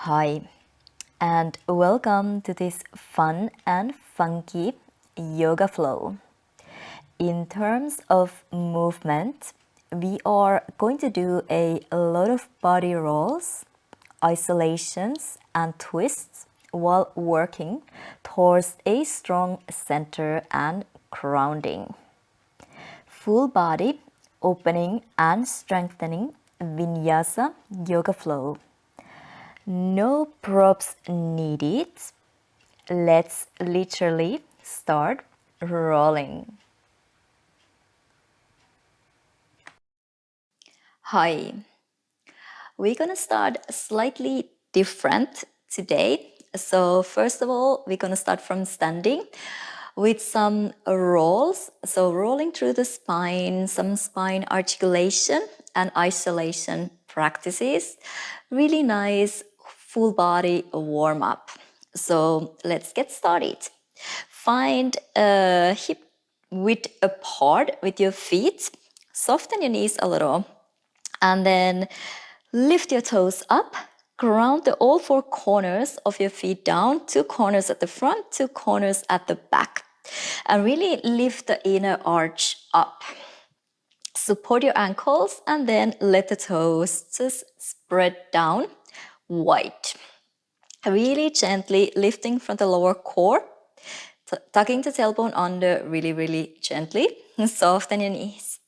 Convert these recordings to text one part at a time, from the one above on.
Hi, and welcome to this fun and funky yoga flow. In terms of movement, we are going to do a lot of body rolls, isolations, and twists while working towards a strong center and grounding. Full body opening and strengthening Vinyasa yoga flow. No props needed. Let's literally start rolling. Hi, we're gonna start slightly different today. So, first of all, we're gonna start from standing with some rolls. So, rolling through the spine, some spine articulation and isolation practices. Really nice full body warm up. So, let's get started. Find a hip width apart with your feet. Soften your knees a little. And then lift your toes up. Ground all four corners of your feet down. 2 corners at the front, 2 corners at the back. And really lift the inner arch up. Support your ankles and then let the toes just spread down wide. Really gently lifting from the lower core. Tucking the tailbone under really gently. Soften your knees.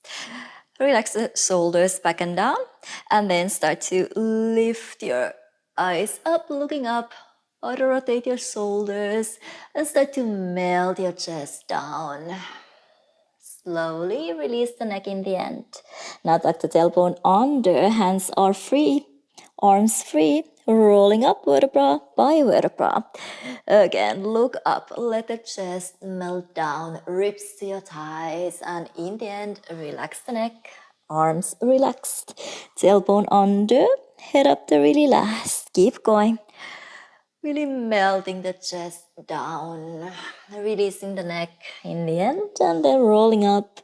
Relax the shoulders back and down. And then start to lift your eyes up, looking up. Auto rotate your shoulders and start to melt your chest down. Slowly release the neck in the end. Now tuck the tailbone under. Hands are free. Arms free. Rolling up vertebra by vertebra. Again, look up. Let the chest melt down. Ribs to your thighs. And in the end, relax the neck. Arms relaxed. Tailbone under. Head up the really last. Keep going. Really melting the chest down, releasing the neck in the end, and then rolling up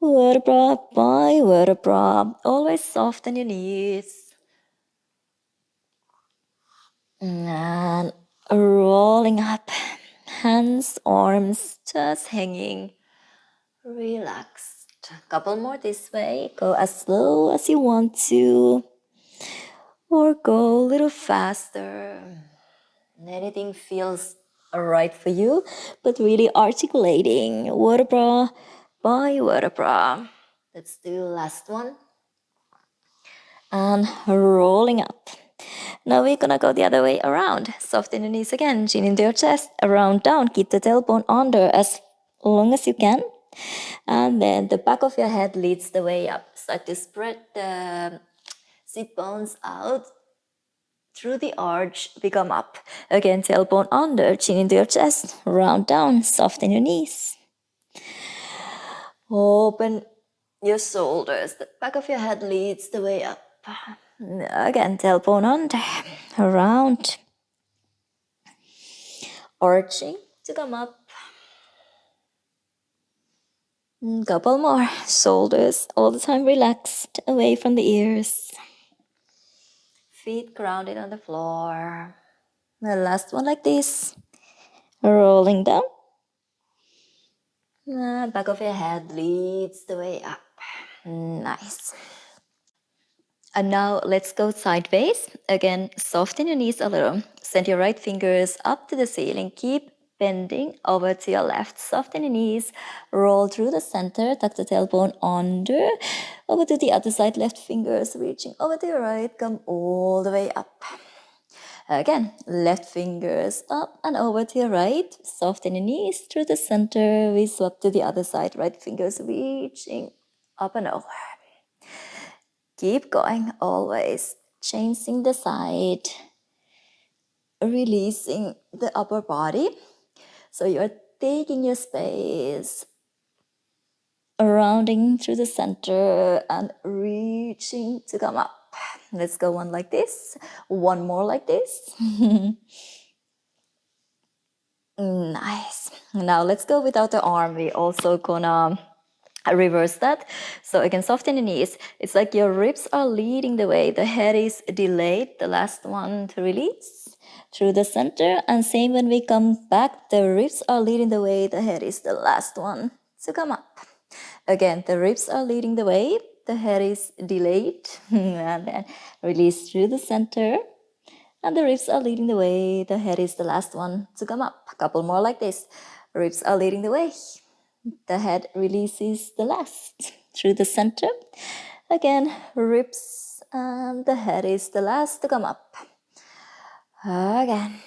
vertebra by vertebra. Always soften your knees. And rolling up, hands, arms just hanging, relaxed. Couple more this way. Go as slow as you want to, or go a little faster. Anything feels right for you, but really articulating vertebra by vertebra. Let's do the last one. And rolling up. Now we're gonna go the other way around. Soften your knees again, chin into your chest, around down. Keep the tailbone under as long as you can. And then the back of your head leads the way up. Start to spread the sit bones out. Through the arch, we come up. Again, tailbone under, chin into your chest, round down, soften your knees. Open your shoulders. The back of your head leads the way up. Again, tailbone under, around. Arching to come up. Couple more. Shoulders all the time relaxed, away from the ears. Feet grounded on the floor. The last one like this. Rolling down. Back of your head leads the way up. Nice. And now let's go sideways. Again, soften your knees a little. Send your right fingers up to the ceiling. Keep bending over to your left. Soften your knees. Roll through the center. Tuck the tailbone under. Over to the other side. Left fingers reaching over to your right. Come all the way up. Again, left fingers up and over to your right. Soften your knees through the center. We swap to the other side. Right fingers reaching up and over. Keep going, always changing the side. Releasing the upper body. So you're taking your space. Rounding through the center and reaching to come up. Let's go one like this. One more like this. Nice. Now let's go without the arm. We're also gonna reverse that. So again, soften the knees. It's like your ribs are leading the way. The head is delayed, the last one to release through the center. And same when we come back, the ribs are leading the way. The head is the last one to come up. Again, the ribs are leading the way. The head is delayed. And then release through the center. And the ribs are leading the way. The head is the last one to come up. A couple more like this. Ribs are leading the way. The head releases the last through the center. Again, ribs and the head is the last to come up. Again,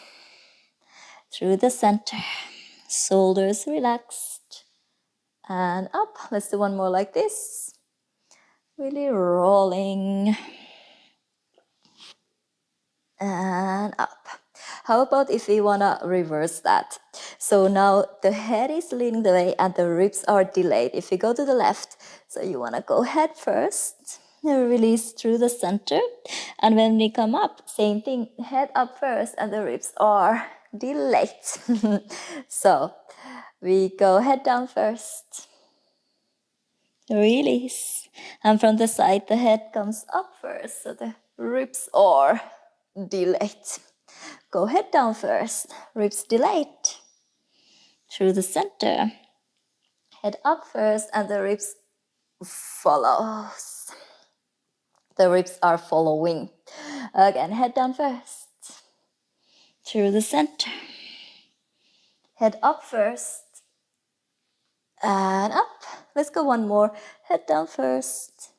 through the center. Shoulders relaxed and up. Let's do one more like this. Really rolling and up. How about if we wanna reverse that? So now the head is leading the way and the ribs are delayed. If you go to the left, so you wanna go head first, release through the center. And when we come up, same thing, head up first and the ribs are delayed. So we go head down first. Release. And from the side, the head comes up first, so the ribs are delayed. Go head down first, ribs delayed. Through the center. Head up first and the ribs follows. The ribs are following. Again, head down first. Through the center. Head up first. And up. Let's go one more. Head down first.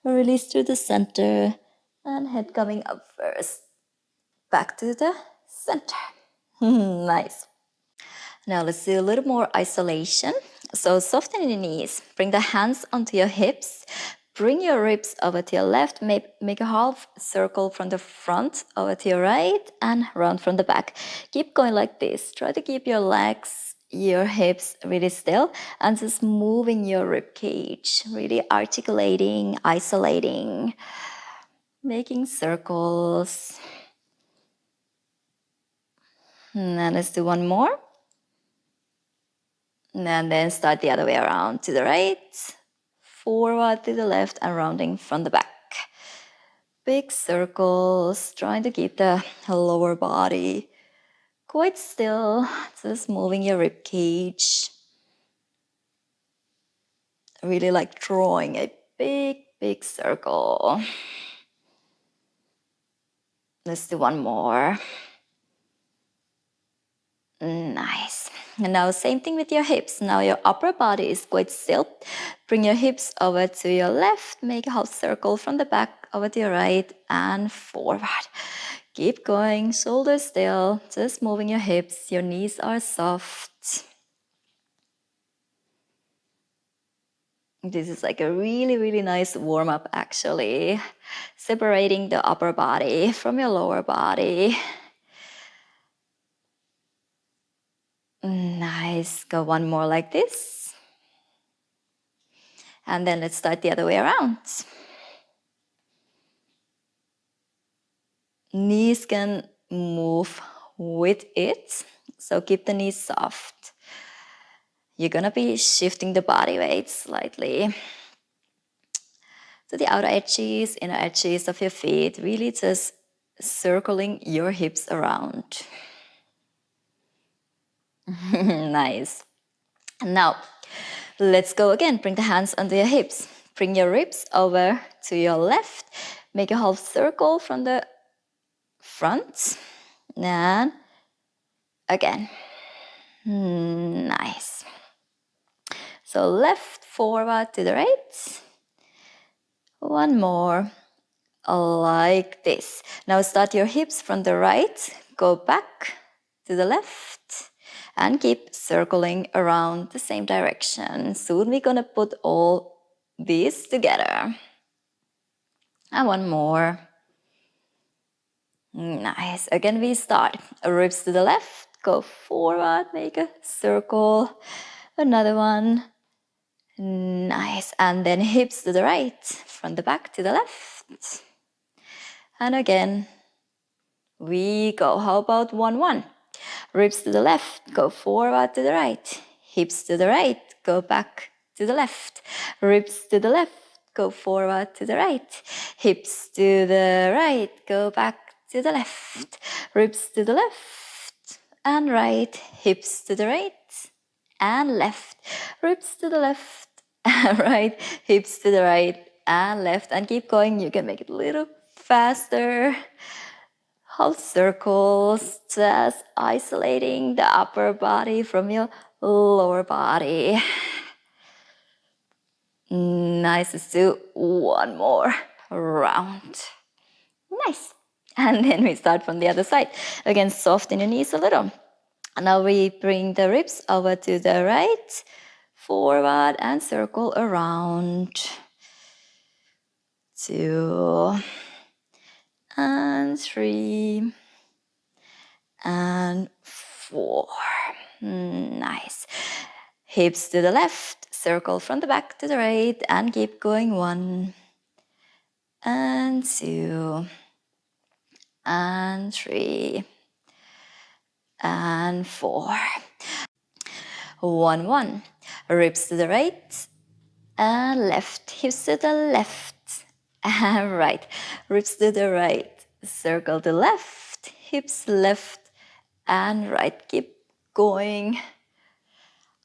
Release through the center. And head coming up first. Back to the center. Nice. Now let's do a little more isolation. So soften your knees. Bring the hands onto your hips. Bring your ribs over to your left. Make a half circle from the front over to your right and round from the back. Keep going like this. Try to keep your legs, your hips really still and just moving your rib cage. Really articulating, isolating, making circles. And let's do one more. And then start the other way around to the right, forward to the left, and rounding from the back. Big circles, trying to keep the lower body quite still, just moving your rib cage. Really like drawing a big circle. Let's do one more. Nice. And now same thing with your hips. Now your upper body is quite still. Bring your hips over to your left. Make a half circle from the back over to your right and forward. Keep going, shoulders still. Just moving your hips. Your knees are soft. This is like a really nice warm-up actually. Separating the upper body from your lower body. Nice. Go one more like this. And then let's start the other way around. Knees can move with it. So keep the knees soft. You're gonna be shifting the body weight slightly to the outer edges, inner edges of your feet. Really just circling your hips around. Nice. And now, let's go again. Bring the hands under your hips. Bring your ribs over to your left. Make a half circle from the front. And again. Nice. So left, forward to the right. One more. Like this. Now start your hips from the right. Go back to the left. And keep circling around the same direction. Soon we're gonna put all these together. And one more. Nice. Again, we start. Ribs to the left. Go forward. Make a circle. Another one. Nice. And then hips to the right. From the back to the left. And again, we go. How about 1-1? Ribs to the left, go forward to the right. Hips to the right, go back to the left, ribs to the left, go forward to the right, hips to the right, go back to the left, ribs to the left and right, hips to the right and left, ribs to the left and right, hips to the right and left, and keep going. You can make it a little faster. Half circles, just isolating the upper body from your lower body. Nice. Let's do one more round. Nice. And then we start from the other side. Again, soften your knees a little. And now we bring the ribs over to the right, forward and circle around. 2 and 3 and 4. Nice. Hips to the left, circle from the back to the right, and keep going. 1 and 2 and 3 and 4. 1, 1. Ribs to the right and left, hips to the left and right, ribs to the right, circle to left, hips left and right. Keep going.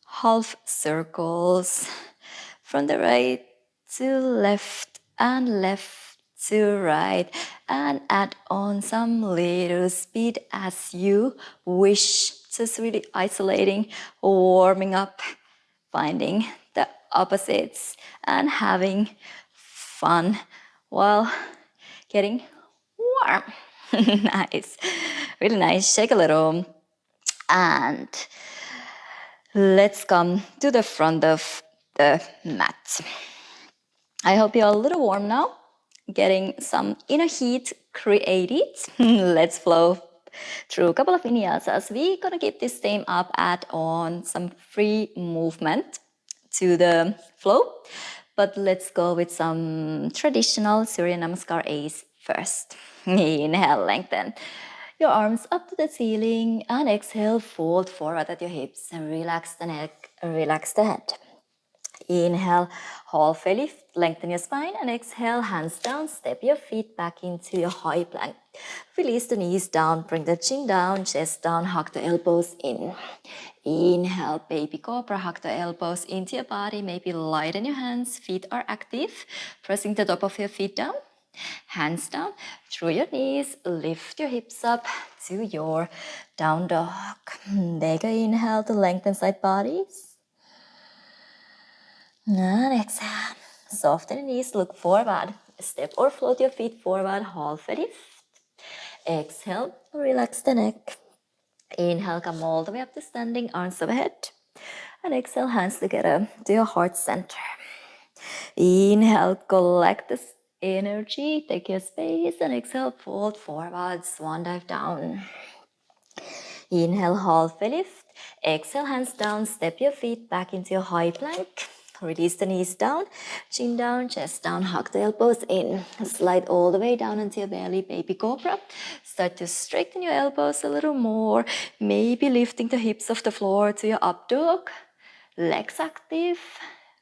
Half circles from the right to left and left to right, and add on some little speed as you wish. Just really isolating, warming up, finding the opposites and having fun while getting warm. Nice, really nice. Shake a little and let's come to the front of the mat. I hope you're a little warm now, getting some inner heat created. Let's flow through a couple of vinyasas. We're gonna keep this same up, add on some free movement to the flow. But let's go with some traditional Surya Namaskar Ace first. Inhale, lengthen your arms up to the ceiling, and exhale, fold forward at your hips and relax the neck, relax the head. Inhale, halfway lift, lengthen your spine, and exhale, hands down, step your feet back into your high plank. Release the knees down, bring the chin down, chest down, hug the elbows in. Inhale, baby cobra, hug the elbows into your body, maybe lighten your hands, feet are active, pressing the top of your feet down. Hands down through your knees, lift your hips up to your down dog. Take an inhale to lengthen side bodies. And exhale. Soften the knees, look forward. Step or float your feet forward, halfway lift. Exhale, relax the neck. Inhale, come all the way up to standing, arms overhead. And exhale, hands together to your heart center. Inhale, collect this energy, take your space, and exhale, fold forward, swan dive down. Inhale, halfway lift. Exhale, hands down, step your feet back into your high plank. Release the knees down, chin down, chest down, hug the elbows in. Slide all the way down into your belly, baby cobra. Start to straighten your elbows a little more, maybe lifting the hips off the floor to your up dog. Legs active,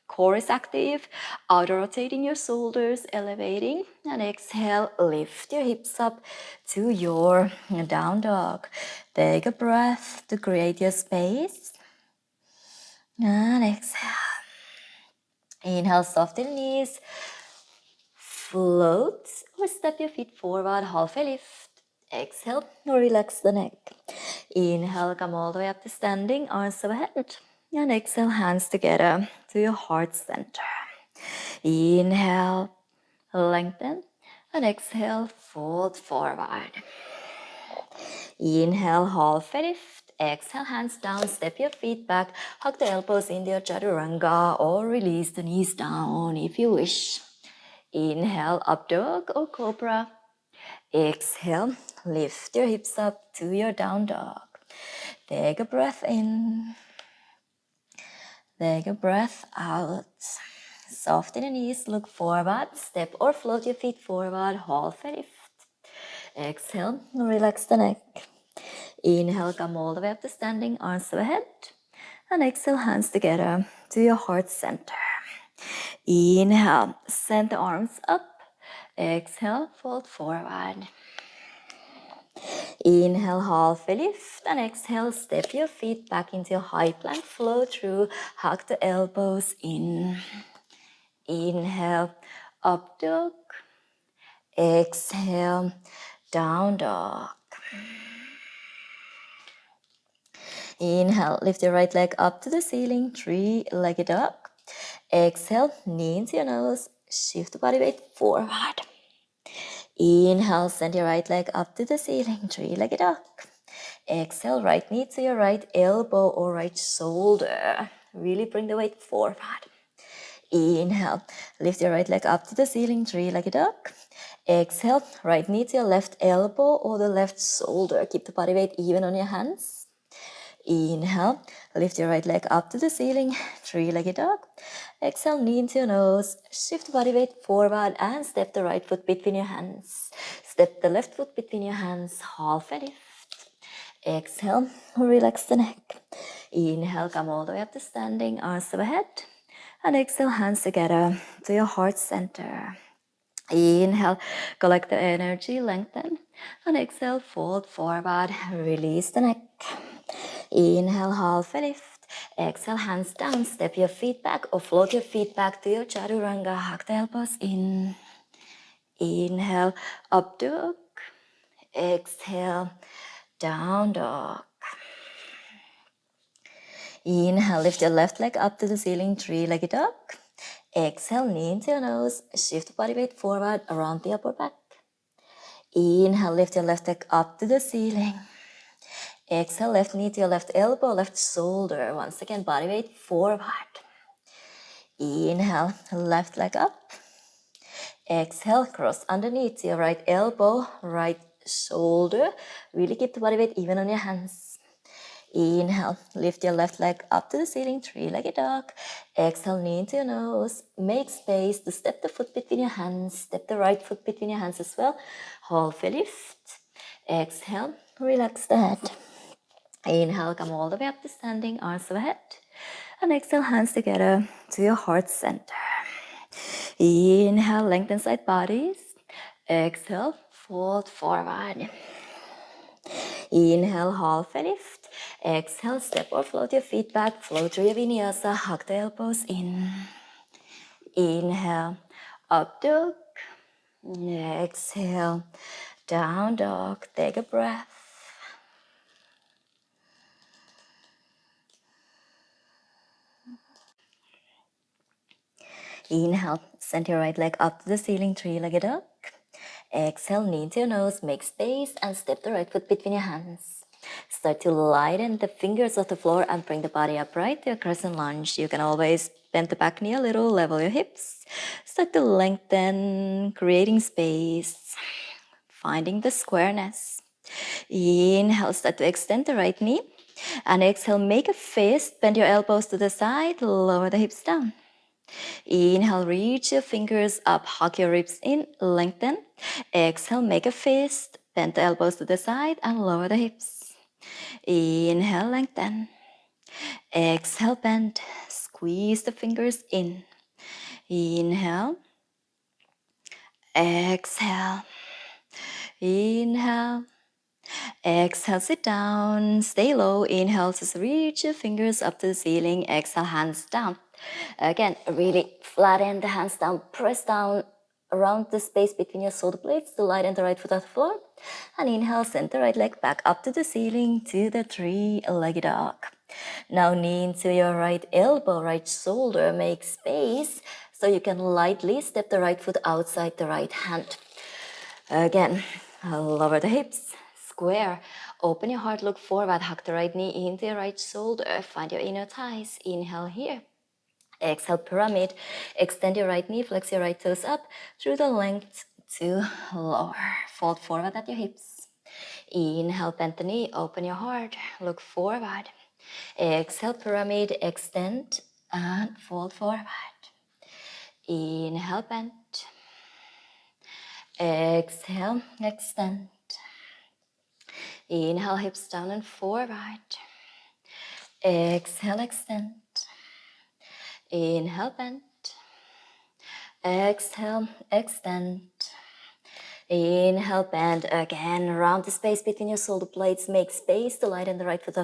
core is active, outer rotating your shoulders, elevating, and exhale, lift your hips up to your down dog. Take a breath to create your space, and exhale. Inhale, soften knees, float or step your feet forward, halfway lift. Exhale, relax the neck. Inhale, come all the way up to standing, arms overhead. And exhale, hands together to your heart center. Inhale, lengthen. And exhale, fold forward. Inhale, halfway lift. Exhale, hands down, step your feet back. Hug the elbows into your chaturanga or release the knees down if you wish. Inhale, up dog or cobra. Exhale, lift your hips up to your down dog. Take a breath in. Take a breath out. Soften the knees, look forward. Step or float your feet forward, halfway lift. Exhale, relax the neck. Inhale, come all the way up to standing, arms overhead. And exhale, hands together to your heart center. Inhale, send the arms up. Exhale, fold forward. Inhale, halfway lift, and exhale, step your feet back into your high plank, flow through, hug the elbows in. Inhale, up dog. Exhale, down dog. Inhale, lift your right leg up to the ceiling, three-legged dog. Exhale, knee into your nose, shift the body weight forward. Inhale, send your right leg up to the ceiling, three-legged dog. Exhale, right knee to your right elbow or right shoulder. Really bring the weight forward. Inhale, lift your right leg up to the ceiling, three-legged dog. Exhale, right knee to your left elbow or the left shoulder. Keep the body weight even on your hands. Inhale, lift your right leg up to the ceiling, three-legged dog. Exhale, knee into your nose, shift the body weight forward and step the right foot between your hands. Step the left foot between your hands, halfway lift. Exhale, relax the neck. Inhale, come all the way up to standing, arms overhead. And exhale, hands together to your heart center. Inhale, collect the energy, lengthen. And exhale, fold forward, release the neck. Inhale, halfway lift. Exhale, hands down, step your feet back or float your feet back to your chaturanga. Hug the elbows in. Inhale, up dog. Exhale, down dog. Inhale, lift your left leg up to the ceiling, three-legged dog. Exhale, knee into your nose, shift the body weight forward around the upper back. Inhale, lift your left leg up to the ceiling. Exhale, left knee to your left elbow, left shoulder. Once again, body weight forward. Inhale, left leg up. Exhale, cross underneath to your right elbow, right shoulder. Really keep the body weight even on your hands. Inhale, lift your left leg up to the ceiling, three-legged dog. Exhale, knee into your nose. Make space to step the foot between your hands. Step the right foot between your hands as well. Halfway lift. Exhale, relax the head. Inhale, come all the way up to standing, arms overhead. And exhale, hands together to your heart center. Inhale, lengthen side bodies. Exhale, fold forward. Inhale, halfway lift. Exhale, step or float your feet back. Flow through your vinyasa. Hug the elbows in. Inhale, up dog. Exhale, down dog. Take a breath. Inhale, send your right leg up to the ceiling, three-legged dog. Exhale, knee into your nose, make space and step the right foot between your hands. Start to lighten the fingers off the floor and bring the body upright to a crescent lunge. You can always bend the back knee a little, level your hips. Start to lengthen, creating space, finding the squareness. Inhale, start to extend the right knee. And exhale, make a fist, bend your elbows to the side, lower the hips down. Inhale, reach your fingers up, hug your ribs in, lengthen. Exhale, make a fist, bend the elbows to the side and lower the hips. Inhale, lengthen. Exhale, bend, squeeze the fingers in. Inhale. Exhale. Inhale. Exhale, sit down, stay low. Inhale, just reach your fingers up to the ceiling. Exhale, hands down. Again, really flatten the hands down, press down around the space between your shoulder blades to lighten the right foot off the floor. And inhale, send the right leg back up to the ceiling to the three-legged dog. Now knee into your right elbow, right shoulder, make space so you can lightly step the right foot outside the right hand. Again, lower the hips, square. Open your heart, look forward, hug the right knee into your right shoulder. Find your inner thighs. Inhale here. Exhale, pyramid. Extend your right knee, flex your right toes up through the length to lower. Fold forward at your hips. Inhale, bend the knee, open your heart, look forward. Exhale, pyramid, extend and fold forward. Inhale, bend. Exhale, extend. Inhale, hips down and forward. Exhale, extend. Inhale, bend. Exhale, extend. Inhale, bend again. Round the space between your shoulder blades. Make space to lighten the right foot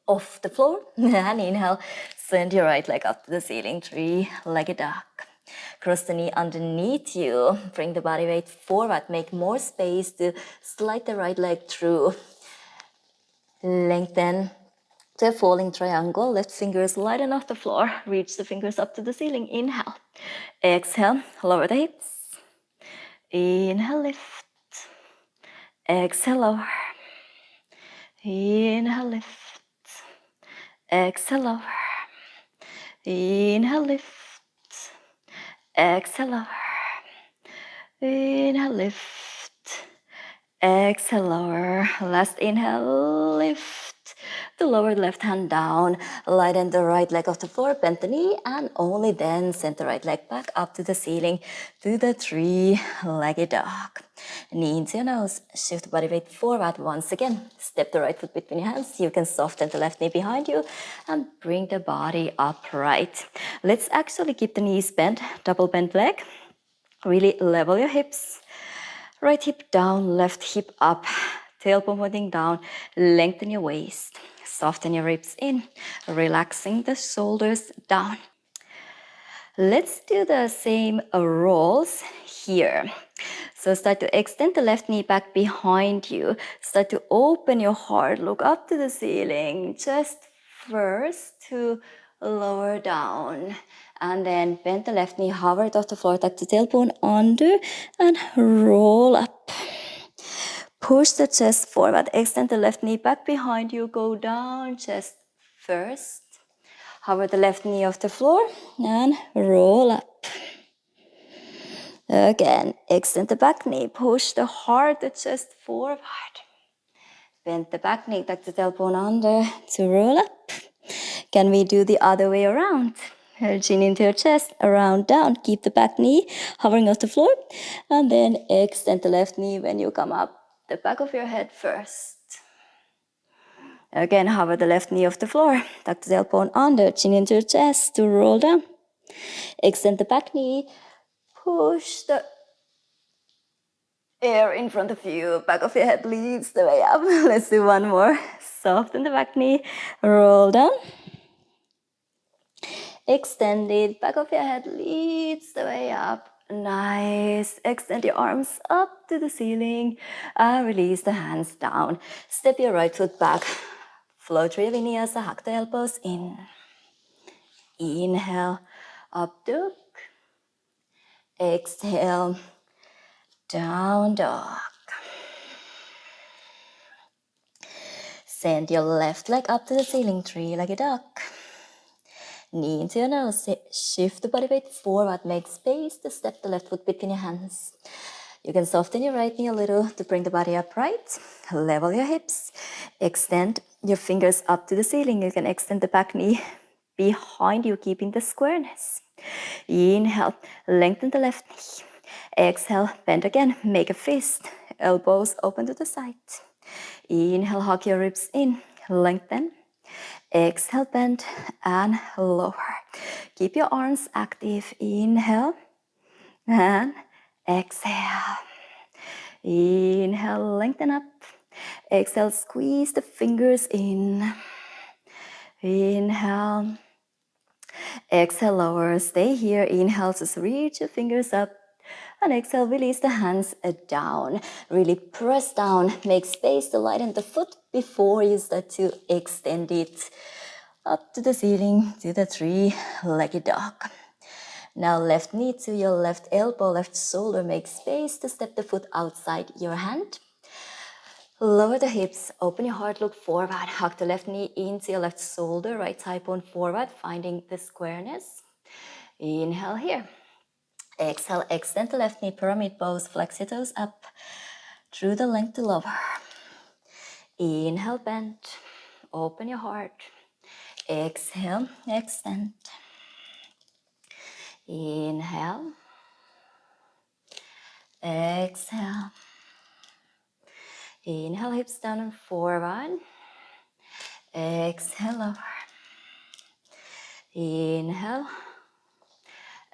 off the floor. And inhale, send your right leg up to the ceiling. Three-legged dog. Cross the knee underneath you. Bring the body weight forward. Make more space to slide the right leg through. Lengthen to a falling triangle. Left fingers lighten off the floor. Reach the fingers up to the ceiling. Inhale. Exhale. Lower the hips. Inhale, lift. Exhale, lower. Inhale, lift. Exhale, lower. Inhale, lift. Exhale, lower. Inhale, lift. Exhale, lower. Last inhale, lift. The lower left hand down. Lighten the right leg off the floor. Bend the knee and only then send the right leg back up to the ceiling to the three-legged dog. Knee into your nose. Shift the body weight forward once again. Step the right foot between your hands. You can soften the left knee behind you and bring the body upright. Let's actually keep the knees bent. Double bent leg. Really level your hips. Right hip down, left hip up. Tailbone pointing down. Lengthen your waist. Soften your ribs in. Relaxing the shoulders down. Let's do the same rolls here. So start to extend the left knee back behind you. Start to open your heart. Look up to the ceiling. Chest first to lower down. And then bend the left knee, hover it off the floor, tuck the tailbone under and roll up. Push the chest forward. Extend the left knee back behind you. Go down, chest first. Hover the left knee off the floor and roll up. Again, extend the back knee. Push the heart, the chest forward. Bend the back knee, tuck the tailbone under to roll up. Can we do the other way around? Chin into your chest, around, down. Keep the back knee hovering off the floor. And then extend the left knee when you come up. The back of your head first. Again, hover the left knee off the floor. Tuck the tailbone under, chin into your chest to roll down. Extend the back knee. Push the air in front of you. Back of your head leads the way up. Let's do one more. Soften the back knee. Roll down. Extend it. Back of your head leads the way up. Nice. Extend your arms up to the ceiling. And release the hands down. Step your right foot back. Flow through your vinyasa. Hug the elbows in. Inhale. Up dog. Exhale. Down dog. Send your left leg up to the ceiling. Three-legged dog. Knee into your nose. Shift the body weight forward. Make space to step the left foot between your hands. You can soften your right knee a little to bring the body upright. Level your hips. Extend your fingers up to the ceiling. You can extend the back knee behind you, keeping the squareness. Inhale. Lengthen the left knee. Exhale. Bend again. Make a fist. Elbows open to the side. Inhale, hug your ribs in, lengthen. Exhale, bend and lower. Keep your arms active. Inhale and exhale. Inhale, lengthen up. Exhale, squeeze the fingers in. Inhale. Exhale, lower. Stay here. Inhale, just reach your fingers up. And exhale, release the hands down. Really press down. Make space to lighten the foot before you start to extend it up to the ceiling, to the three-legged dog. Now left knee to your left elbow, left shoulder. Make space to step the foot outside your hand. Lower the hips, open your heart, look forward. Hug the left knee into your left shoulder, right thigh bone forward, finding the squareness. Inhale here. Exhale, extend the left knee, pyramid pose, flex your toes up through the length to lower. Inhale, bend, open your heart. Exhale, extend. Inhale. Exhale. Inhale, hips down and forward. Exhale, lower. Inhale.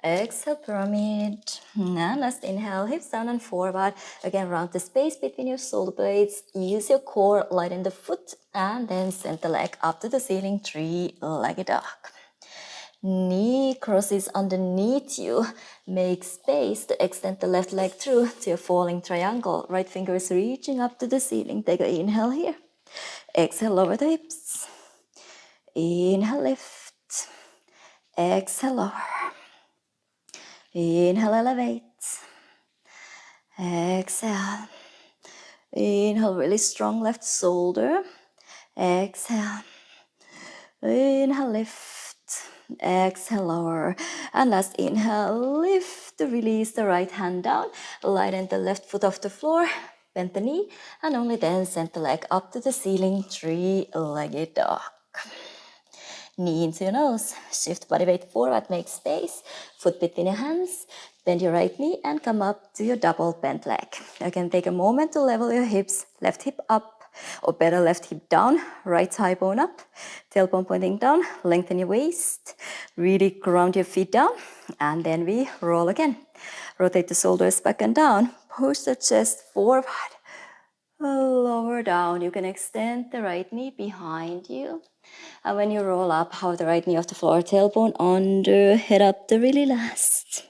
Exhale, pyramid. And last inhale, hips down and forward. Again, round the space between your shoulder blades. Use your core, lighten the foot, and then send the leg up to the ceiling, three-legged dog. Knee crosses underneath you. Make space to extend the left leg through to your falling triangle. Right fingers reaching up to the ceiling. Take an inhale here. Exhale, lower the hips. Inhale, lift. Exhale, lower. Inhale, elevate. Exhale. Inhale, really strong left shoulder. Exhale. Inhale, lift. Exhale, lower. And last inhale, lift. Release the right hand down. Lighten the left foot off the floor. Bend the knee. And only then send the leg up to the ceiling. Three-legged dog. Knee into your nose. Shift body weight forward. Make space. Foot between your hands. Bend your right knee and come up to your double bent leg. Again, take a moment to level your hips. Left hip up, or better, left hip down. Right thigh bone up. Tailbone pointing down. Lengthen your waist. Really ground your feet down. And then we roll again. Rotate the shoulders back and down. Push the chest forward. Lower down. You can extend the right knee behind you. And when you roll up, have the right knee off the floor, tailbone under, head up the really last.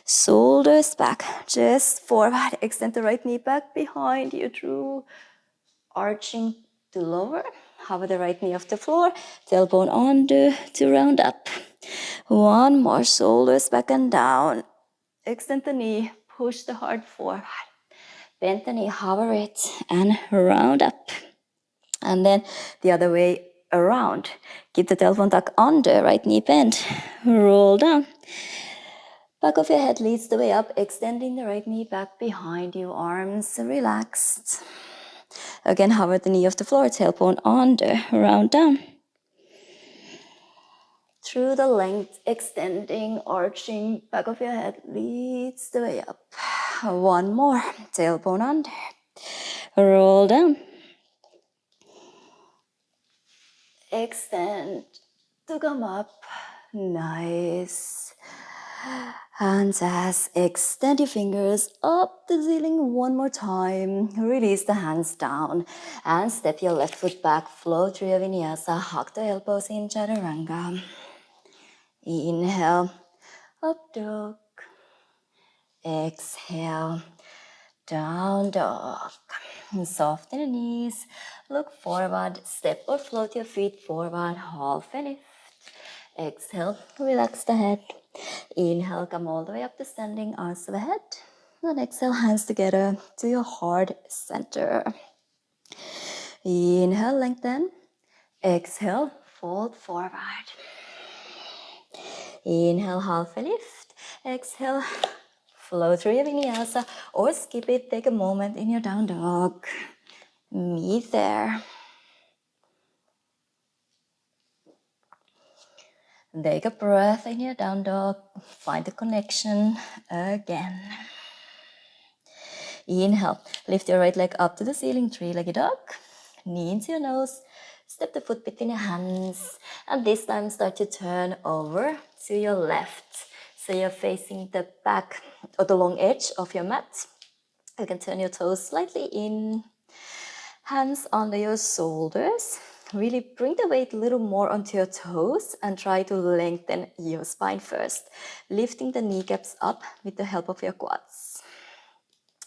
Shoulders back, chest forward. Extend the right knee back behind you, through arching to lower. Have the right knee off the floor, tailbone under to round up. One more, shoulders back and down. Extend the knee, push the heart forward. Bend the knee, hover it, and round up. And then the other way around. Keep the tailbone tuck under, right knee bent. Roll down. Back of your head leads the way up, extending the right knee back behind you, arms relaxed. Again, hover the knee off the floor, tailbone under, round down. Through the length, extending, arching, back of your head leads the way up. One more, tailbone under, roll down. Extend to come up, nice. And as extend your fingers up the ceiling one more time. Release the hands down and step your left foot back. Flow through your vinyasa. Hug the elbows in chaturanga. Inhale, up dog. Exhale, down dog. Soften the knees. Look forward. Step or float your feet forward. Half and lift. Exhale, relax the head. Inhale, come all the way up to standing, arms overhead. And exhale, hands together to your heart center. Inhale, lengthen. Exhale, fold forward. Inhale, half a lift. Exhale, flow through your vinyasa or skip it. Take a moment in your down dog. Meet there. Take a breath in your down dog. Find the connection again. Inhale, lift your right leg up to the ceiling, three-legged dog. Knee into your nose. Step the foot between your hands. And this time start to turn over to your left. So you're facing the back or the long edge of your mat. You can turn your toes slightly in. Hands under your shoulders. Really bring the weight a little more onto your toes and try to lengthen your spine first. Lifting the kneecaps up with the help of your quads.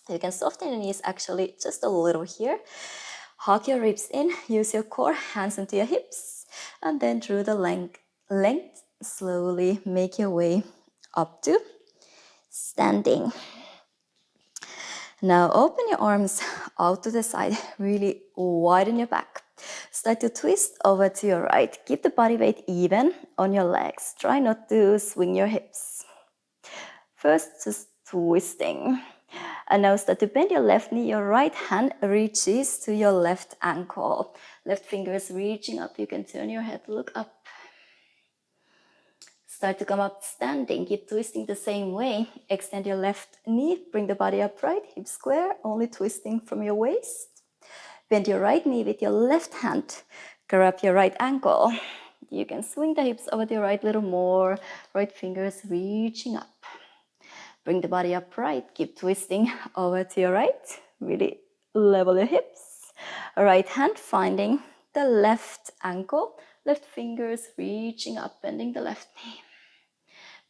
You can soften your knees actually just a little here. Hug your ribs in, use your core, hands into your hips. And then through the length, slowly make your way up to standing. Now open your arms out to the side, really widen your back. Start to twist over to your right. Keep the body weight even on your legs. Try not to swing your hips. First, just twisting. And now start to bend your left knee. Your right hand reaches to your left ankle. Left fingers reaching up. You can turn your head, look up. Start to come up standing. Keep twisting the same way. Extend your left knee. Bring the body upright. Hip square. Only twisting from your waist. Bend your right knee with your left hand. Grab your right ankle. You can swing the hips over to your right a little more. Right fingers reaching up. Bring the body upright. Keep twisting over to your right. Really level your hips. Right hand finding the left ankle. Left fingers reaching up, bending the left knee.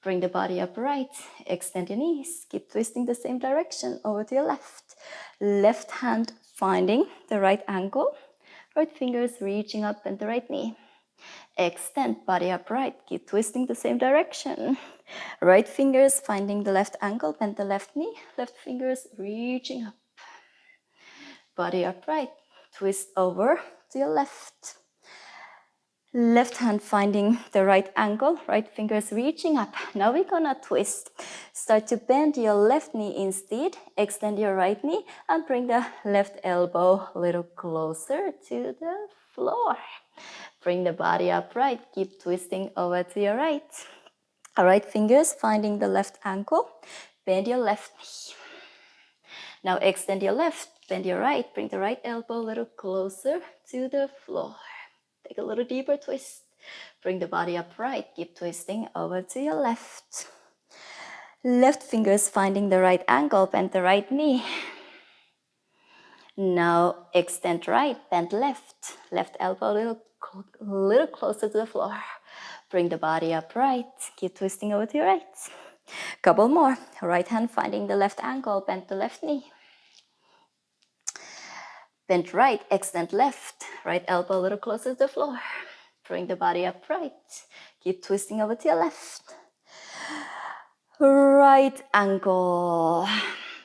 Bring the body upright. Extend your knees. Keep twisting the same direction over to your left. Left hand finding the right ankle. Right fingers reaching up, bend the right knee. Extend, body upright. Keep twisting the same direction. Right fingers finding the left ankle, bend the left knee. Left fingers reaching up. Body upright. Twist over to your left. Left hand finding the right ankle, right fingers reaching up. Now we're gonna twist. Start to bend your left knee instead. Extend your right knee and bring the left elbow a little closer to the floor. Bring the body upright. Keep twisting over to your right. Right fingers finding the left ankle. Bend your left knee. Now extend your left, bend your right. Bring the right elbow a little closer to the floor. Take a little deeper twist. Bring the body upright. Keep twisting over to your left. Left fingers finding the right ankle. Bend the right knee. Now extend right, bend left. Left elbow a little closer to the floor. Bring the body upright. Keep twisting over to your right. Couple more. Right hand finding the left ankle. Bend the left knee. Bend right, extend left. Right elbow a little closer to the floor. Bring the body upright. Keep twisting over to your left. Right ankle.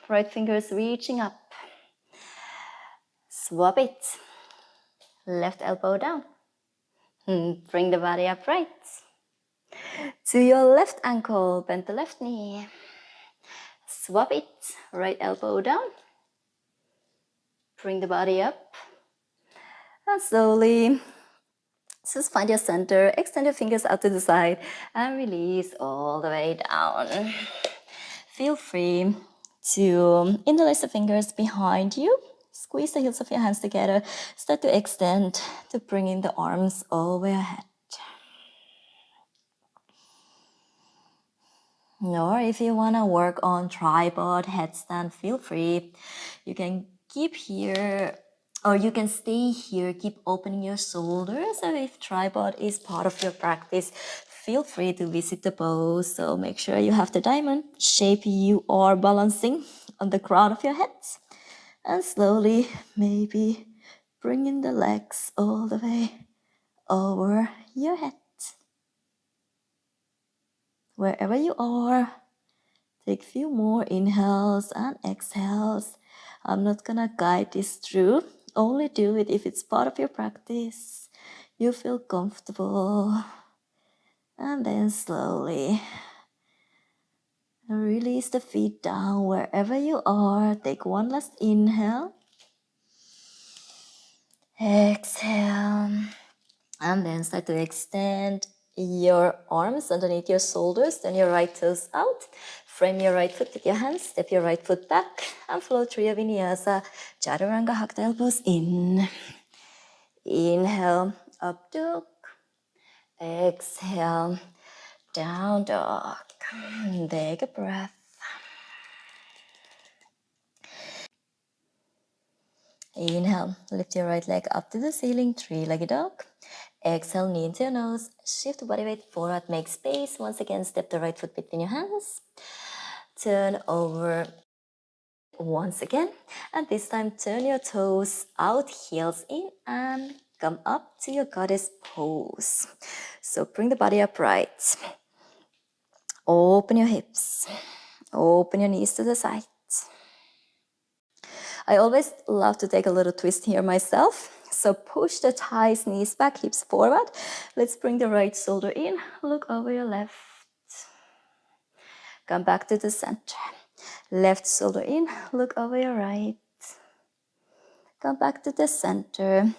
Right fingers reaching up. Swap it. Left elbow down. Bring the body upright. To your left ankle, bend the left knee. Swap it. Right elbow down. Bring the body up. And slowly just find your center. Extend your fingers out to the side and release all the way down. Feel free to interlace the fingers behind you. Squeeze the heels of your hands together. Start to extend to bring in the arms all the way ahead. Or if you want to work on tripod, headstand, feel free. You can keep here or you can stay here, keep opening your shoulders. So if tripod is part of your practice, feel free to visit the pose. So make sure you have the diamond shape you are balancing on the crown of your head. And slowly, maybe bring in the legs all the way over your head. Wherever you are, take a few more inhales and exhales. I'm not gonna guide this through. Only do it if it's part of your practice. You feel comfortable. And then slowly release the feet down wherever you are. Take one last inhale. Exhale. And then start to extend your arms underneath your shoulders. Turn your right toes out. Frame your right foot with your hands. Step your right foot back. And flow through your Vinyasa. Chaturanga, hug the elbows in. Inhale, up dog. Exhale, down dog. Take a breath. Inhale, lift your right leg up to the ceiling, three-legged dog. Exhale, knee into your nose. Shift the body weight forward, make space. Once again, step the right foot between your hands. Turn over once again. And this time, turn your toes out, heels in, and come up to your goddess pose. So bring the body upright. Open your hips. Open your knees to the sides. I always love to take a little twist here myself. So push the thighs, knees back, hips forward. Let's bring the right shoulder in. Look over your left. Come back to the center. Left shoulder in. Look over your right. Come back to the center.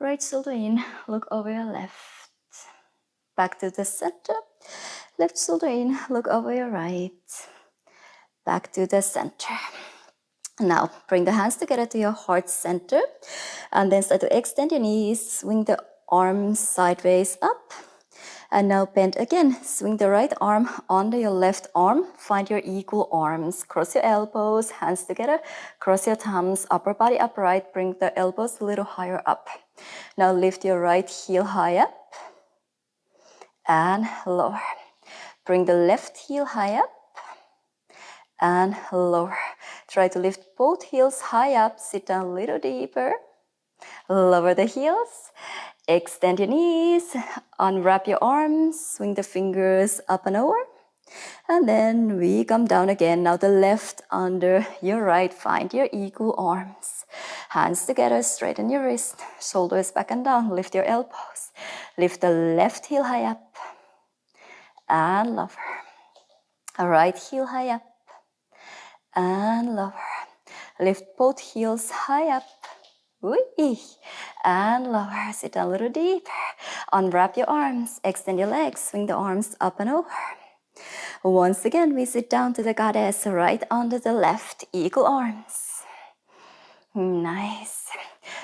Right shoulder in. Look over your left. Back to the center. Left shoulder in. Look over your right. Back to the center. Now, bring the hands together to your heart center and then start to extend your knees, swing the arms sideways up. And now bend again. Swing the right arm under your left arm. Find your equal arms. Cross your elbows, hands together. Cross your thumbs, upper body upright. Bring the elbows a little higher up. Now lift your right heel high up and lower. Bring the left heel high up and lower. Try to lift both heels high up. Sit down a little deeper. Lower the heels. Extend your knees, unwrap your arms, swing the fingers up and over. And then we come down again. Now the left under your right. Find your equal arms. Hands together, straighten your wrist. Shoulders back and down. Lift your elbows. Lift the left heel high up. And lower. Right heel high up. And lower. Lift both heels high up. And lower. Sit down a little deeper. Unwrap your arms. Extend your legs. Swing the arms up and over. Once again, we sit down to the goddess. Right under the left. Equal arms. Nice.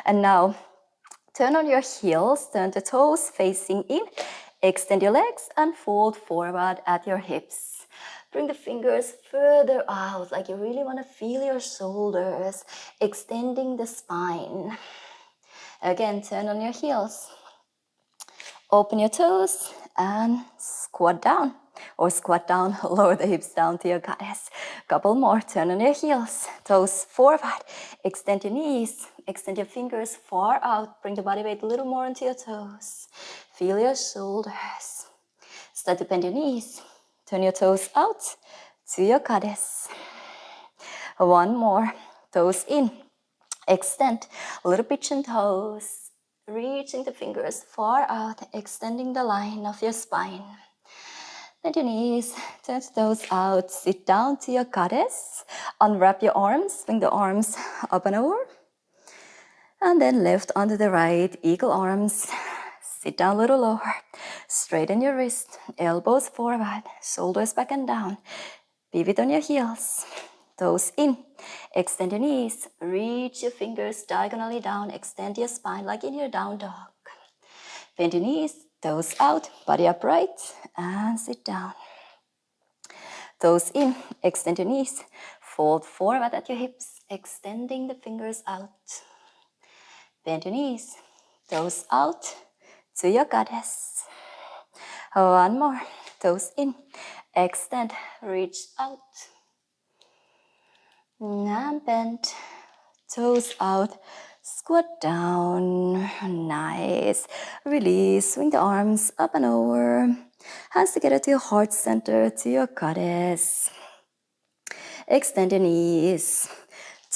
And now, turn on your heels. Turn the toes facing in. Extend your legs and fold forward at your hips. Bring the fingers further out, like you really want to feel your shoulders, extending the spine. Again, turn on your heels. Open your toes and squat down. Or squat down, lower the hips down to your goddess. Couple more, turn on your heels. Toes forward. Extend your knees. Extend your fingers far out. Bring the body weight a little more into your toes. Feel your shoulders. Start to bend your knees. Turn your toes out to your goddess. One more. Toes in. Extend. A little pitch and toes. Reaching the fingers far out. Extending the line of your spine. Bend your knees. Turn the toes out. Sit down to your goddess. Unwrap your arms. Swing the arms up and over. And then left under the right. Eagle arms. Sit down a little lower. Straighten your wrist. Elbows forward. Shoulders back and down. Pivot on your heels. Toes in. Extend your knees. Reach your fingers diagonally down. Extend your spine like in your down dog. Bend your knees. Toes out. Body upright. And sit down. Toes in. Extend your knees. Fold forward at your hips. Extending the fingers out. Bend your knees. Toes out. To your goddess. One more. Toes in. Extend. Reach out. And bend. Toes out. Squat down. Nice. Release. Swing the arms up and over. Hands together to your heart center, to your goddess. Extend your knees.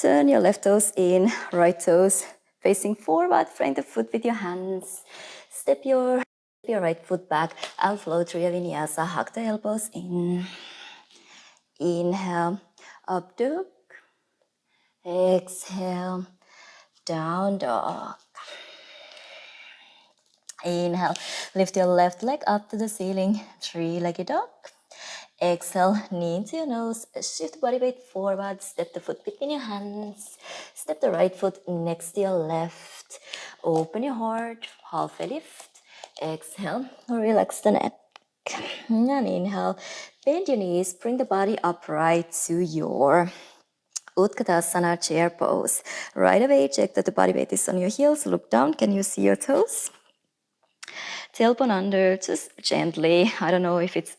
Turn your left toes in. Right toes facing forward. Frame the foot with your hands. Step your right foot back and flow through your vinyasa. Hug the elbows in. Inhale, up dog. Exhale, down dog. Inhale, lift your left leg up to the ceiling. Three-legged dog. Exhale, knee into your nose. Shift body weight forward. Step the foot between your hands. Step the right foot next to your left. Open your heart. Halfway lift. Exhale, relax the neck. And inhale, bend your knees. Bring the body upright to your Utkatasana chair pose. Right away, check that the body weight is on your heels. Look down. Can you see your toes? Tailbone under, just gently. I don't know if it's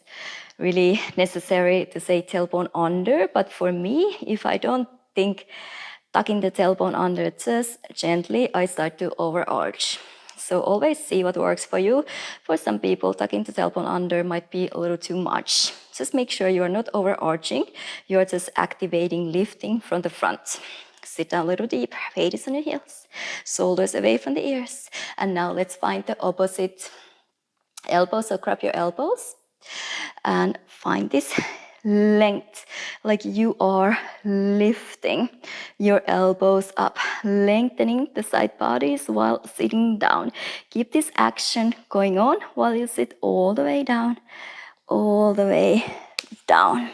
really necessary to say tailbone under, but for me, if I don't think tucking the tailbone under just gently, I start to overarch. So always see what works for you. For some people, tucking the tailbone under might be a little too much. Just make sure you are not overarching. You are just activating, lifting from the front. Sit down a little deeper. Weight is on your heels. Shoulders away from the ears. And now let's find the opposite elbows. So grab your elbows and find this length, like you are lifting your elbows up, lengthening the side bodies while sitting down. Keep this action going on while you sit all the way down, all the way down.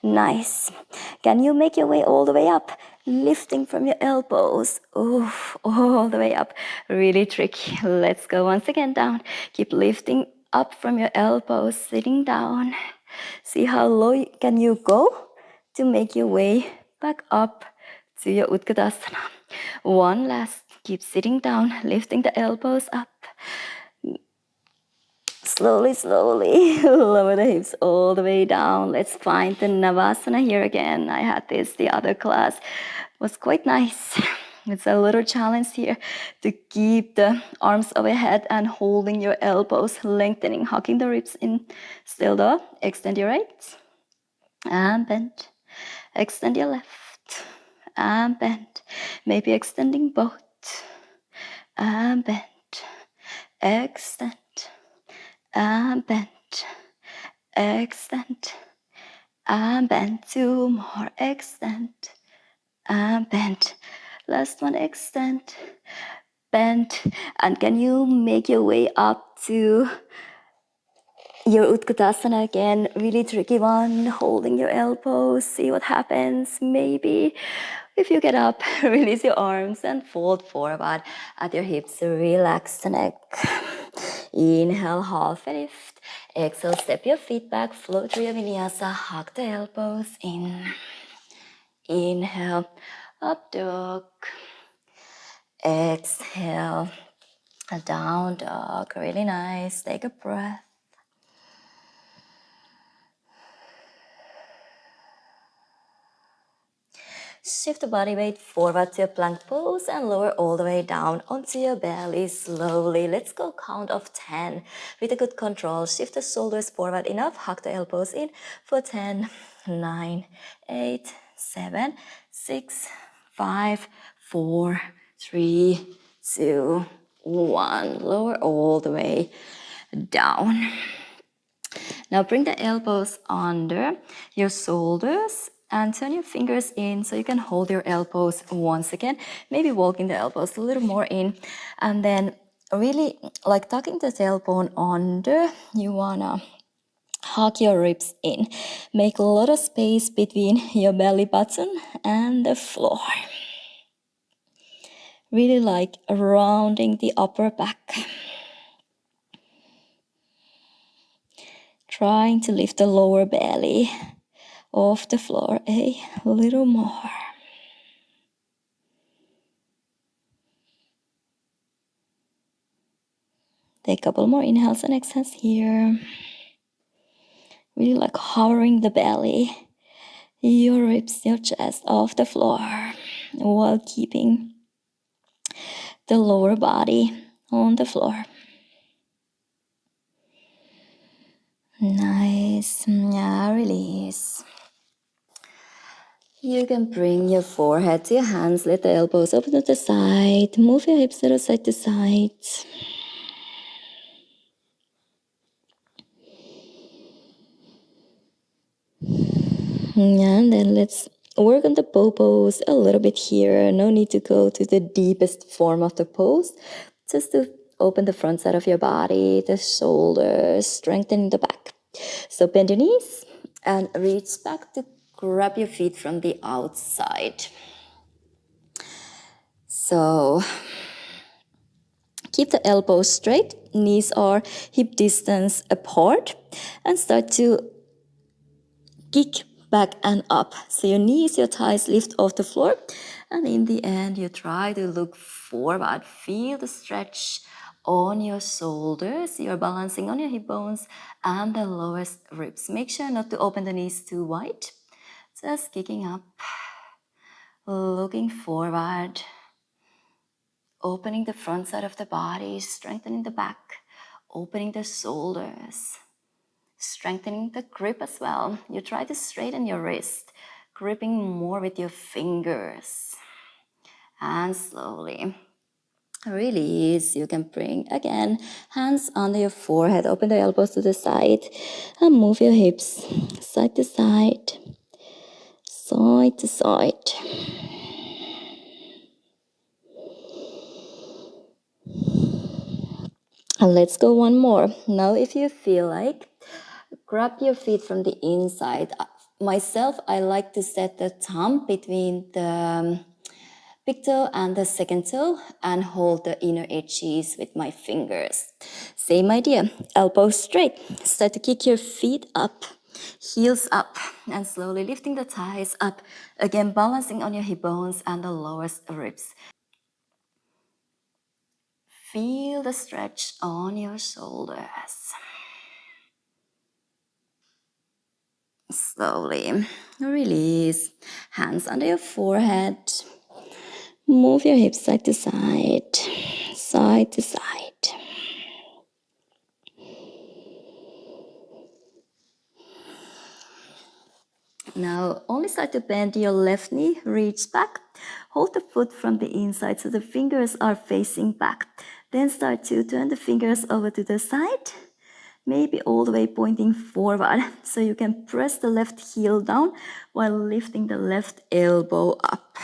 Nice. Can you make your way all the way up? lifting from your elbows, all the way up. Really tricky. Let's go once again down. Keep lifting up from your elbows, sitting down. See how low can you go to make your way back up to your Utkatasana. One last. Keep sitting down, lifting the elbows up. Slowly, slowly lower the hips all the way down. Let's find the Navasana here again. I had this the other class. It was quite nice. It's a little challenge here to keep the arms overhead and holding your elbows, lengthening, hugging the ribs in. Still though, extend your right and bend. Extend your left and bend. Maybe extending both and bend. Extend and bend, extend and bend. Two more, extend and bend. Last one, extend, bend. And can you make your way up to your Utkatasana again? Really tricky one, holding your elbows, see what happens. Maybe if you get up, release your arms and fold forward at your hips, relax the neck. Inhale, half lift. Exhale, step your feet back, flow through your vinyasa, hug the elbows in. Inhale, up dog. Exhale, a down dog. Really nice. Take a breath. Shift the body weight forward to a plank pose and lower all the way down onto your belly slowly. Let's go count of 10. With a good control, shift the shoulders forward enough, hug the elbows in for 10, 9, 8, 7, 6, 5, 4, 3, 2, 1. Lower all the way down. Now bring the elbows under your shoulders and turn your fingers in so you can hold your elbows once again. Maybe walking the elbows a little more in. And then really like tucking the tailbone under, you wanna hug your ribs in. Make a lot of space between your belly button and the floor. Really like rounding the upper back. Trying to lift the lower belly off the floor a little more. Take a couple more inhales and exhales here. Really like hovering the belly, your ribs, your chest off the floor while keeping the lower body on the floor. Nice. Yeah, release. You can bring your forehead to your hands, let the elbows open to the side, move your hips to side to side. And then let's work on the pose a little bit here. No need to go to the deepest form of the pose. Just to open the front side of your body, the shoulders, strengthening the back. So bend your knees and reach back to grab your feet from the outside. So keep the elbows straight, knees are hip distance apart, and start to kick back and up. So your knees, your thighs lift off the floor. And in the end, you try to look forward. Feel the stretch on your shoulders. You're balancing on your hip bones and the lowest ribs. Make sure not to open the knees too wide. Just kicking up, looking forward, opening the front side of the body, strengthening the back, opening the shoulders. Strengthening the grip as well. You try to straighten your wrist, gripping more with your fingers. And slowly release. You can bring again hands under your forehead, open the elbows to the side, and move your hips side to side, side to side. And let's go one more. Now, if you feel like, grab your feet from the inside Myself, I like to set the thumb between the big toe and the second toe and hold the inner edges with my fingers. Same idea, elbows straight. Start to kick your feet up, heels up, and slowly lifting the thighs up. Again, balancing on your hip bones and the lowest ribs. Feel the stretch on your shoulders. Slowly release, hands under your forehead. Move your hips side to side, side to side. Now only start to bend your left knee, reach back. Hold the foot from the inside so the fingers are facing back. Then start to turn the fingers over to the side, maybe all the way pointing forward. So you can press the left heel down while lifting the left elbow up.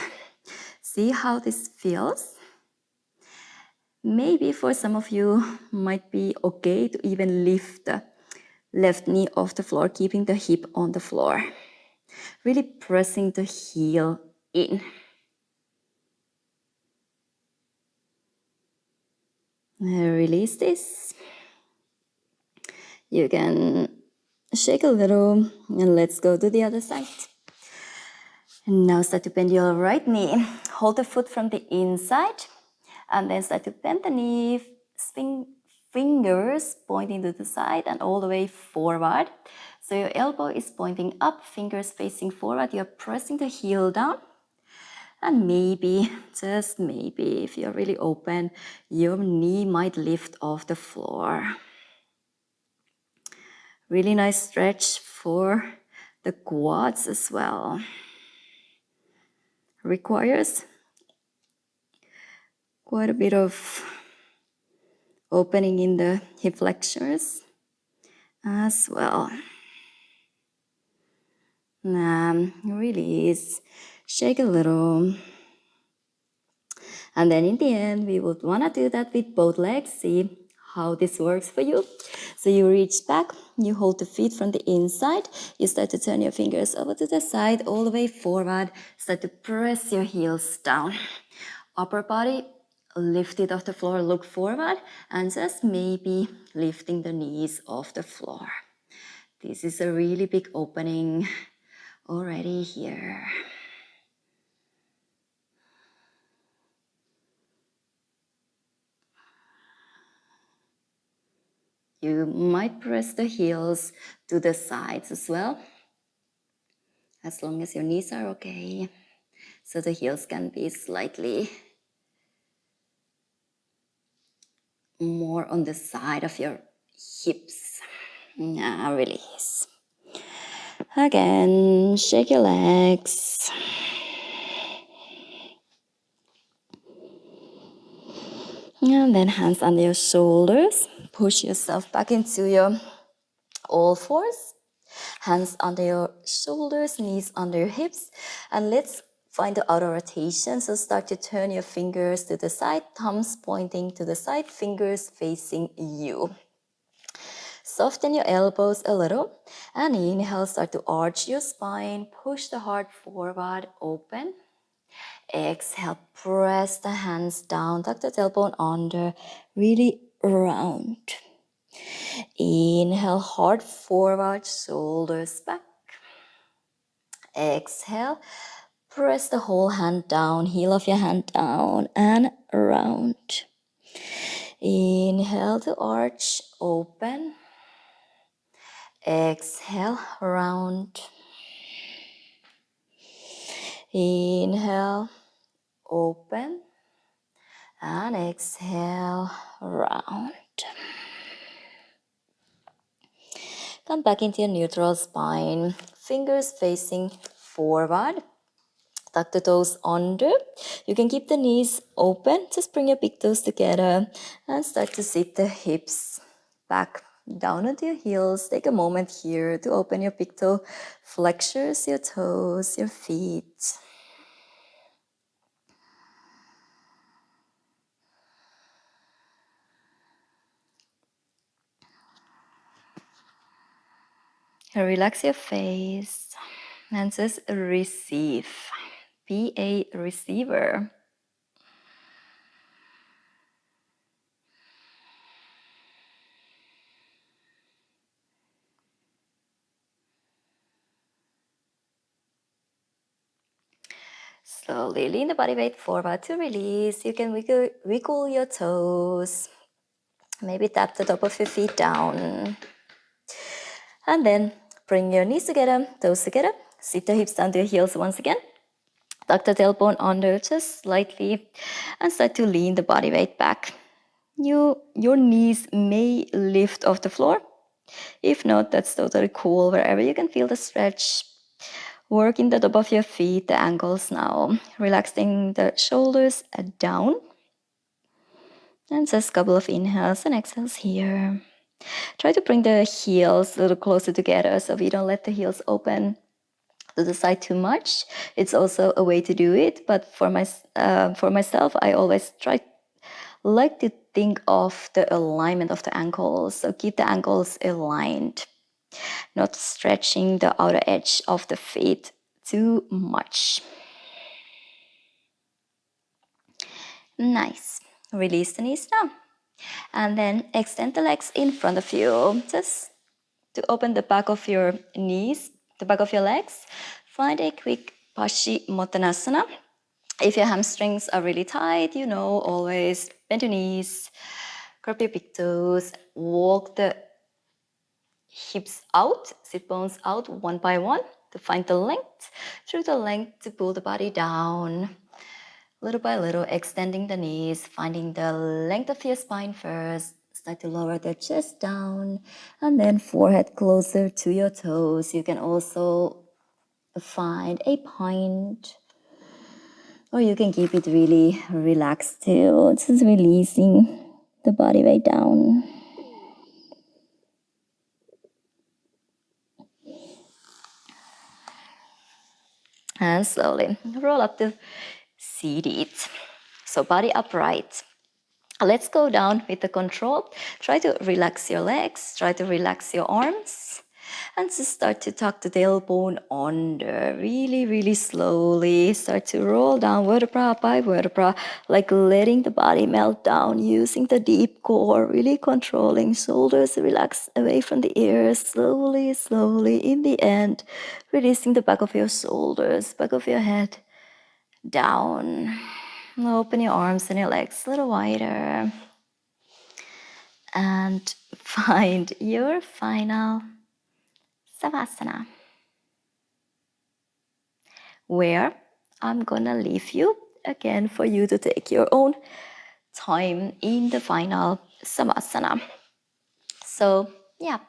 See how this feels? Maybe for some of you might be okay to even lift the left knee off the floor, keeping the hip on the floor. Really pressing the heel in. Release this. You can shake a little and let's go to the other side. And now start to bend your right knee. Hold the foot from the inside and then start to bend the knee, swing fingers pointing to the side and all the way forward. So your elbow is pointing up, fingers facing forward. You're pressing the heel down. And maybe, just maybe, if you're really open, your knee might lift off the floor. Really nice stretch for the quads as well. Requires quite a bit of opening in the hip flexors as well. Release, shake a little. And then in the end, we would want to do that with both legs. See how this works for you. So you reach back, you hold the feet from the inside, you start to turn your fingers over to the side, all the way forward, start to press your heels down. Upper body lifted off the floor, look forward, and just maybe lifting the knees off the floor. This is a really big opening already here. You might press the heels to the sides as well, as long as your knees are okay. So the heels can be slightly more on the side of your hips. Now release. Again, shake your legs. And then hands under your shoulders. Push yourself back into your all fours. Hands under your shoulders, knees under your hips. And let's find the outer rotation. So start to turn your fingers to the side, thumbs pointing to the side, fingers facing you. Soften your elbows a little. And inhale, start to arch your spine. Push the heart forward, open. Exhale, press the hands down, tuck the tailbone under, really round. Inhale, heart forward, shoulders back. Exhale, press the whole hand down, heel of your hand down and round. Inhale to arch, open. Exhale, round. Inhale, open. And exhale, round. Come back into your neutral spine. Fingers facing forward. Tuck the toes under. You can keep the knees open. Just bring your big toes together and start to sit the hips back down onto your heels. Take a moment here to open your big toe flexors, your toes, your feet. Relax your face. And just receive. Be a receiver. Slowly lean the body weight forward to release. You can wiggle your toes. Maybe tap the top of your feet down. And then bring your knees together, toes together. Sit the hips down to your heels once again. Tuck the tailbone under just slightly and start to lean the body weight back. Your knees may lift off the floor. If not, that's totally cool. Wherever you can feel the stretch, working the top of your feet, the ankles now. Relaxing the shoulders down. And just a couple of inhales and exhales here. Try to bring the heels a little closer together so we don't let the heels open to the side too much. It's also a way to do it, but for myself, I always like to think of the alignment of the ankles. So keep the ankles aligned, not stretching the outer edge of the feet too much. Nice. Release the knees now. And then extend the legs in front of you. Just to open the back of your knees, the back of your legs. Find a quick Paschimottanasana. If your hamstrings are really tight, always bend your knees, curl your big toes, walk the hips out, sit bones out one by one to find the length. Through the length to pull the body down. Little by little, extending the knees, finding the length of your spine first. Start to lower the chest down and then forehead closer to your toes. You can also find a point, or you can keep it really relaxed too. Just releasing the body weight down. And slowly roll up to seated. So body upright. Let's go down with the control. Try to relax your legs, try to relax your arms, and just start to tuck the tailbone under. Really, really slowly. Start to roll down vertebra by vertebra, like letting the body melt down, using the deep core, really controlling. Shoulders relax away from the ears, slowly, slowly. In the end, releasing the back of your shoulders, back of your head, down. Open your arms and your legs a little wider. And find your final Savasana, where I'm gonna leave you again for you to take your own time in the final Savasana. So yeah,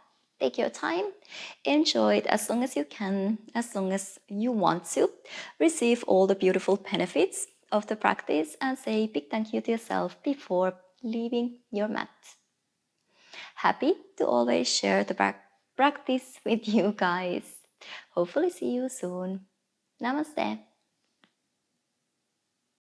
take your time, enjoy it as long as you can, as long as you want to. Receive all the beautiful benefits of the practice and say a big thank you to yourself before leaving your mat. Happy to always share the practice with you guys. Hopefully see you soon. Namaste.